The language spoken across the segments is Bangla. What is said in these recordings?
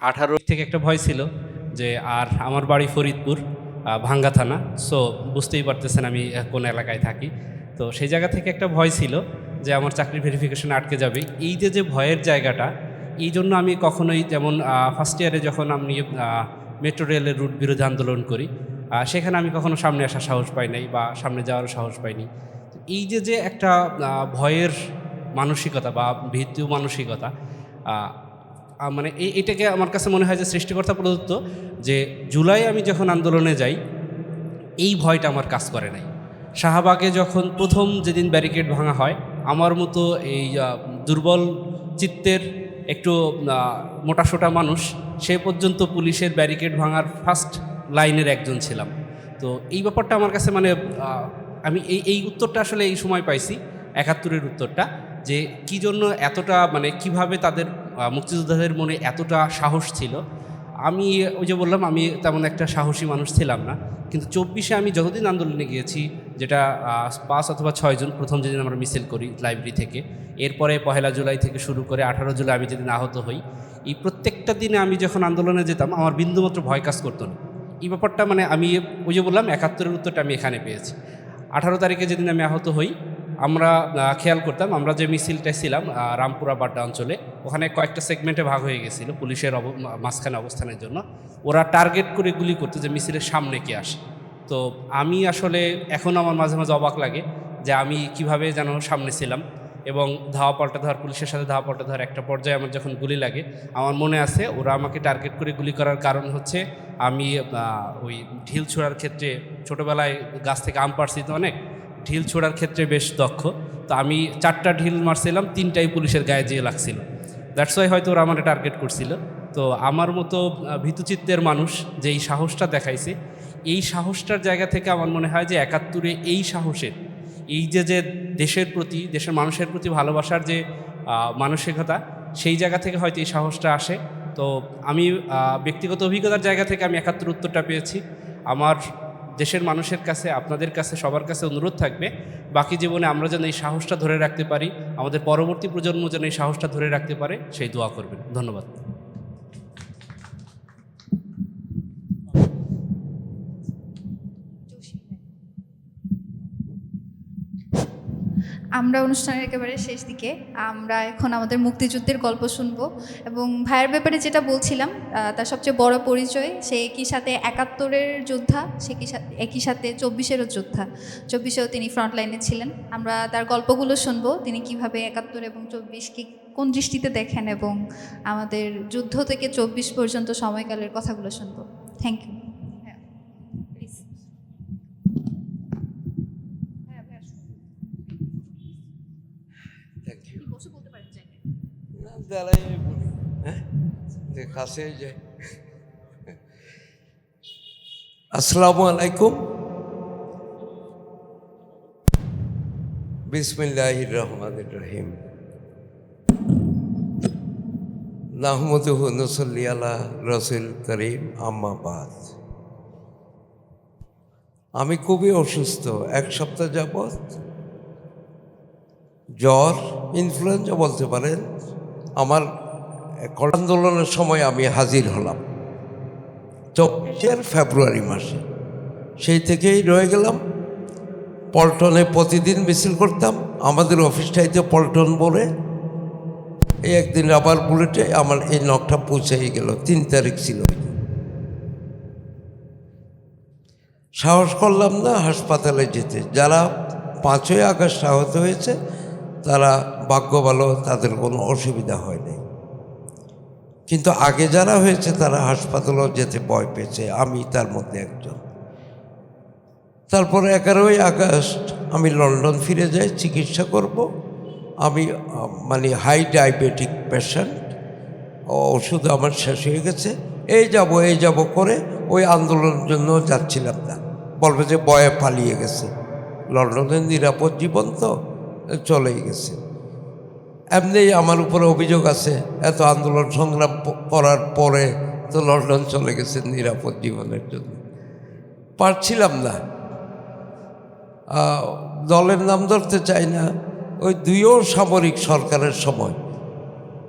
18 থেকে একটা ভয় ছিল যে আর আমার বাড়ি ফরিদপুর ভাঙ্গা থানা। সো বুঝতেই পারতেছেন আমি কোন এলাকায় থাকি। তো সেই জায়গা থেকে একটা ভয় ছিল যে আমার চাকরির ভেরিফিকেশন আটকে যাবে। এই যে ভয়ের জায়গাটা, এই জন্য আমি কখনোই যেমন ফার্স্ট ইয়ারে যখন আমি মেট্রো রেলের রুট বিরোধী আন্দোলন করি, সেখানে আমি কখনো সামনে আসার সাহস পাই নাই বা সামনে যাওয়ার সাহস পাইনি। তো এই যে একটা ভয়ের মানসিকতা বা ভীতু মানসিকতা, মানে এটাকে আমার কাছে মনে হয় যে সৃষ্টিকর্তা প্রদত্ত। যে জুলাই আমি যখন আন্দোলনে যাই, এই ভয়টা আমার কাজ করে নাই। শাহবাগে যখন প্রথম যেদিন ব্যারিকেড ভাঙা হয়, আমার মতো এই দুর্বল চিত্তের একটু মোটাসোটা মানুষ, সে পর্যন্ত পুলিশের ব্যারিকেড ভাঙার ফার্স্ট লাইনের একজন ছিলাম। তো এই ব্যাপারটা আমার কাছে মানে আমি এই উত্তরটা আসলে এই সময় পাইছি, ৭১-এর উত্তরটা, যে কী জন্য এতটা মানে কিভাবে তাদের মুক্তিযোদ্ধাদের মনে এতটা সাহস ছিল। আমি ওই যে বললাম, আমি তেমন একটা সাহসী মানুষ ছিলাম না, কিন্তু ২৪-এ আমি যতদিন আন্দোলনে গিয়েছি, যেটা ৫ অথবা ৬ জুন প্রথম যেদিন আমরা মিছিল করি লাইব্রেরি থেকে, এরপরে ১ জুলাই থেকে শুরু করে ১৮ জুলাই আমি যেদিন আহত হই, এই প্রত্যেকটা দিনে আমি যখন আন্দোলনে যেতাম আমার বিন্দুমাত্র ভয় কাজ করতো না। এই ব্যাপারটা মানে আমি ওই যে বললাম ৭১-এর উত্তরটা আমি এখানে পেয়েছি। ১৮ তারিখে যেদিন আমি আহত হই, আমরা খেয়াল করতাম আমরা যে মিছিলটা ছিলাম রামপুরা বাড্ডা অঞ্চলে, ওখানে কয়েকটা সেগমেন্টে ভাগ হয়ে গেছিলো পুলিশের মাঝখানে অবস্থানের জন্য। ওরা টার্গেট করে গুলি করতো যে মিছিলের সামনে কে আসে। তো আমি আসলে এখন আমার মাঝে মাঝে অবাক লাগে যে আমি কিভাবে যেন সামনে ছিলাম, এবং ধাওয়া পাল্টা ধর পুলিশের সাথে ধাওয়া পাল্টা ধর একটা পর্যায়ে আমার যখন গুলি লাগে, আমার মনে আছে ওরা আমাকে টার্গেট করে গুলি করার কারণ হচ্ছে আমি ওই ঢিল ছোড়ার ক্ষেত্রে ছোটোবেলায় গাছ থেকে আম পাড়ছি তো অনেক, ঢিল ছোড়ার ক্ষেত্রে বেশ দক্ষ। তো আমি 4টা ঢিল মারছিলাম, 3টাই পুলিশের গায়ে যেয়ে লাগছিল। দ্যাটস ওয়াই হয়তো ওরা আমার টার্গেট করছিল। তো আমার মতো ভীতুচিত্তের মানুষ যে এই সাহসটা দেখাইছে, এই সাহসটার জায়গা থেকে আমার মনে হয় যে ৭১-এ এই সাহসের, এই যে দেশের প্রতি, দেশের মানুষের প্রতি ভালোবাসার যে মানসিকতা, সেই জায়গা থেকে হয়তো এই সাহসটা আসে। তো আমি ব্যক্তিগত অভিজ্ঞতার জায়গা থেকে আমি ৭১ উত্তরটা পেয়েছি। আমার দেশের মানুষের কাছে, আপনাদের কাছে, সবার কাছে অনুরোধ থাকবে, বাকি জীবনে আমরা যেন এই সাহসটা ধরে রাখতে পারি, আমাদের পরবর্তী প্রজন্ম যেন এই সাহসটা ধরে রাখতে পারে, সেই দোয়া করবেন। ধন্যবাদ। আমরা অনুষ্ঠানের একেবারে শেষ দিকে, আমরা এখন আমাদের মুক্তিযুদ্ধের গল্প শুনবো। এবং ভাইয়ের ব্যাপারে যেটা বলছিলাম, তার সবচেয়ে বড় পরিচয়, সে একই সাথে ৭১-এর যোদ্ধা, সে একই সাথে ২৪-এরও যোদ্ধা। ২৪-এও তিনি ফ্রন্টলাইনে ছিলেন। আমরা তার গল্পগুলো শুনবো, তিনি কিভাবে ৭১ এবং ২৪-কে কোন দৃষ্টিতে দেখেন, এবং আমাদের যুদ্ধ থেকে ২৪ পর্যন্ত সময়কালের কথাগুলো শুনবো। Thank you. আসসালামু আলাইকুম। বিসমিল্লাহির রহমানির রহিম। নাহমাদুহু ওয়া নুসাল্লি আলা রাসূল কারীম, আম্মা বাদ। আমি খুবই অসুস্থ, 1 সপ্তাহ যাবৎ জ্বর, ইনফ্লুয়েঞ্জা বলতে পারেন। আমার আন্দোলনের সময় আমি হাজির হলাম 24 ফেব্রুয়ারি মাসে, সেই থেকেই রয়ে গেলাম। পল্টনে প্রতিদিন মিছিল করতাম, আমাদের অফিসটাইতে পল্টন বলে। এই একদিন রাবার বুলেটে আমার এই নখটা পৌঁছে গেল, 3 তারিখ ছিল। সাহস করলাম না হাসপাতালে যেতে। যারা 5ই আগস্ট আহত হয়েছে তারা ভাগ্য ভালো, তাদের কোনো অসুবিধা হয়নি। কিন্তু আগে যারা হয়েছে তারা হাসপাতালেও যেতে ভয় পেয়েছে, আমি তার মধ্যে একজন। তারপরে 11ই আগস্ট আমি লন্ডন ফিরে যাই চিকিৎসা করব। আমি মানে হাই ডায়াবেটিক পেশেন্ট, ওষুধ আমার শেষ হয়ে গেছে। এই যাব করে ওই আন্দোলনের জন্য যাচ্ছিলাম না, বলবে যে বয়ে পালিয়ে গেছে। লন্ডনের নিরাপদ জীবন তো চলেই গেছে। এমনি আমার উপরে অভিযোগ আছে, এত আন্দোলন সংগ্রাম করার পরে তো লন্ডন চলে গেছে নিরাপদ জীবনের জন্য। পারছিলাম না, দলের নাম ধরতে চাই না, ওই 2ও সামরিক সরকারের সময়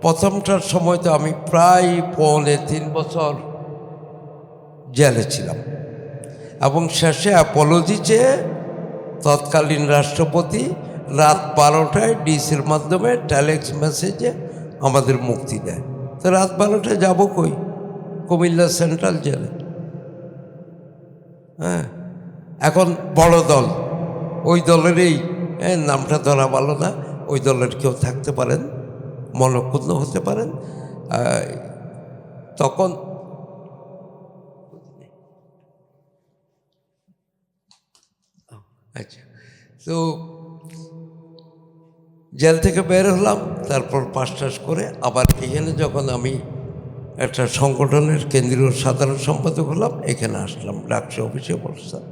প্রথমটার সময় তো আমি প্রায় 3.25 বছর জেলে ছিলাম, এবং শেষে অ্যাপোলজি চেয়ে তৎকালীন রাষ্ট্রপতি রাত 12টায় ডিসির মাধ্যমে টেলেক্স মেসেজে আমাদের মুক্তি দেয়। তো রাত 12টায় যাবো কই? কুমিল্লা সেন্ট্রাল জেলে। হ্যাঁ, এখন বড় দল, ওই দলেরই নামটা ধরা ভালো না, ওই দলের কেউ থাকতে পারেন, মনক্ষুণ্ণ হতে পারেন। তখন আচ্ছা, তো জেল থেকে বের হলাম, তারপর পাস টাস করে আবার এখানে যখন আমি একটা সংগঠনের কেন্দ্রীয় সাধারণ সম্পাদক হলাম, এখানে আসলাম, ডাকসু অফিসে বসলাম।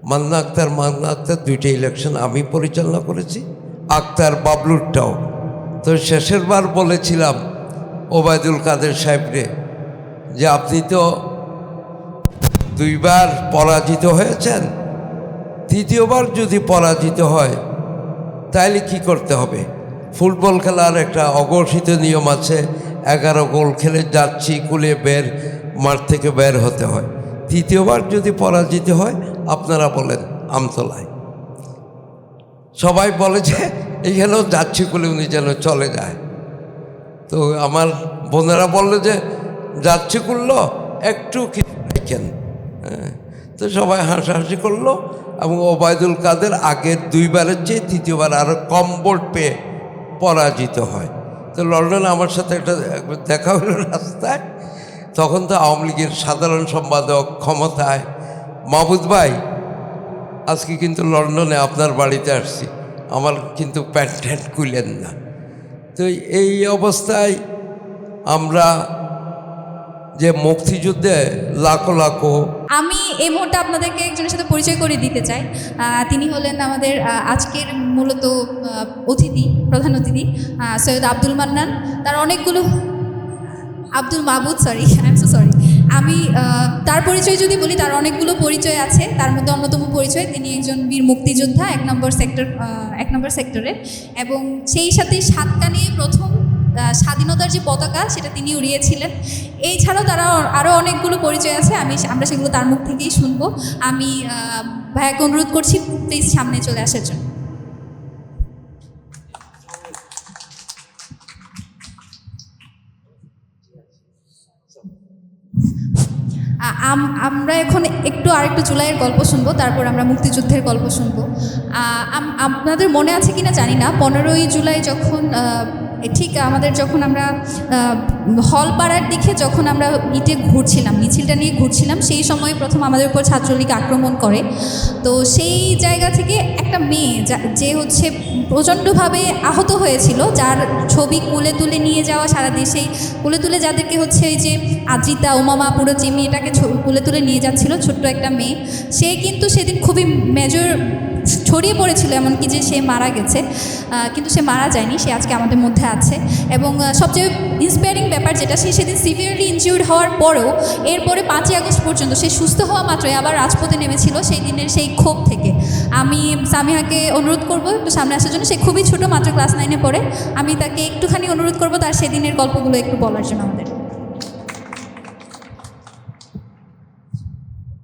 মান্না আক্তার 2টা ইলেকশন আমি পরিচালনা করেছি, আক্তার বাবলুরটাও। তো শেষের বার বলেছিলাম ওবায়দুল কাদের সাহেবরে যে আপনি তো 2বার পরাজিত হয়েছেন, 3য়বার যদি পরাজিত হয় তাহলে কি করতে হবে? ফুটবল খেলার একটা অঘোষিত নিয়ম আছে, 11 গোল খেলে যাচ্ছি কুলে মাঠ থেকে বের হতে হয়। 3য়বার যদি পরাজিত হয় আপনারা বলেন আমতলায়। সবাই বলে যে এইখানেও যাচ্ছি কুলে উনি যেন চলে যায়। তো আমার বোনেরা বললো যে যাচ্ছি করলো একটু কিছু দেখেন। তো সবাই হাসাহাসি করলো, এবং ওবায়দুল কাদের আগের 2বারের চেয়ে 3য়বার আরও কম ভোট পেয়ে পরাজিত হয়। তো লন্ডনে আমার সাথে একবার দেখা হলো রাস্তায়। তখন তো আওয়ামী লীগের সাধারণ সম্পাদক ক্ষমতায়। মাহবুব ভাই, আজকে কিন্তু লন্ডনে আপনার বাড়িতে আসছি, আমার কিন্তু প্যান্ট ট্যান্ট খুলেন না। তো এই অবস্থায় আমরা যে মুক্তিযুদ্ধে লাখো লাখো, আমি এই মুহূর্তে আপনাদেরকে একজনের সাথে পরিচয় করে দিতে চাই। তিনি হলেন আমাদের আজকের মূলত অতিথি, প্রধান অতিথি সৈয়দ আব্দুল মান্নান। তার অনেকগুলো আব্দুল মাহবুদ, sorry I am so sorry. আমি তার পরিচয় যদি বলি, তার অনেকগুলো পরিচয় আছে। তার মধ্যে অন্যতম পরিচয়, তিনি একজন বীর মুক্তিযোদ্ধা 1 নম্বর সেক্টরে, এবং সেই সাথে সাতকানিয়ে প্রথম স্বাধীনতার যে পতাকা সেটা তিনি উড়িয়েছিলেন। এই ছাড়াও তারা আরও অনেকগুলো পরিচয় আছে, আমরা সেগুলো তার মুখ থেকেই শুনবো। আমি ভাইয়াকে অনুরোধ করছি প্লিজ সামনে চলে আসার জন্য। আমরা এখন আরেকটু জুলাইয়ের গল্প শুনবো, তারপর আমরা মুক্তিযুদ্ধের গল্প শুনবো। আপনাদের মনে আছে কিনা জানি না, 15ই জুলাই যখন ঠিক যখন আমরা হলপাড়ার দিকে যখন আমরা মিছিলটা নিয়ে ঘুরছিলাম, সেই সময় প্রথম আমাদের উপর ছাত্রলীগ আক্রমণ করে। তো সেই জায়গা থেকে একটা মেয়ে যে হচ্ছে প্রচণ্ডভাবে আহত হয়েছিল, যার ছবি কুলে তুলে নিয়ে যাওয়া সারা দেশেই, কুলে তুলে যাদেরকে হচ্ছে এই যে আজিতা, উমামা, পুরো যে মেয়েটাকে কুলে তুলে নিয়ে যাচ্ছিল, ছোট্ট একটা মেয়ে, সে কিন্তু সেদিন খুবই মেজর ছড়িয়ে পড়েছিল, এমনকি যে সে মারা গেছে, কিন্তু সে মারা যায়নি, সে আজকে আমাদের মধ্যে আছে। এবং সবচেয়ে ইন্সপায়ারিং ব্যাপার যেটা, সে সেদিন সিভিয়ারলি ইনজিউর্ড হওয়ার পরেও এরপরে 5ই আগস্ট পর্যন্ত সে সুস্থ হওয়া মাত্রই আবার রাজপথে নেমেছিল সেই দিনের সেই ক্ষোভ থেকে। আমি সামিহাকে অনুরোধ করবো একটু সামনে আসার জন্য। সে খুবই ছোটো, মাত্র ক্লাস 9-এ পড়ে। আমি তাকে একটুখানি অনুরোধ করবো তার সেদিনের গল্পগুলো একটু বলার জন্য আমাদের।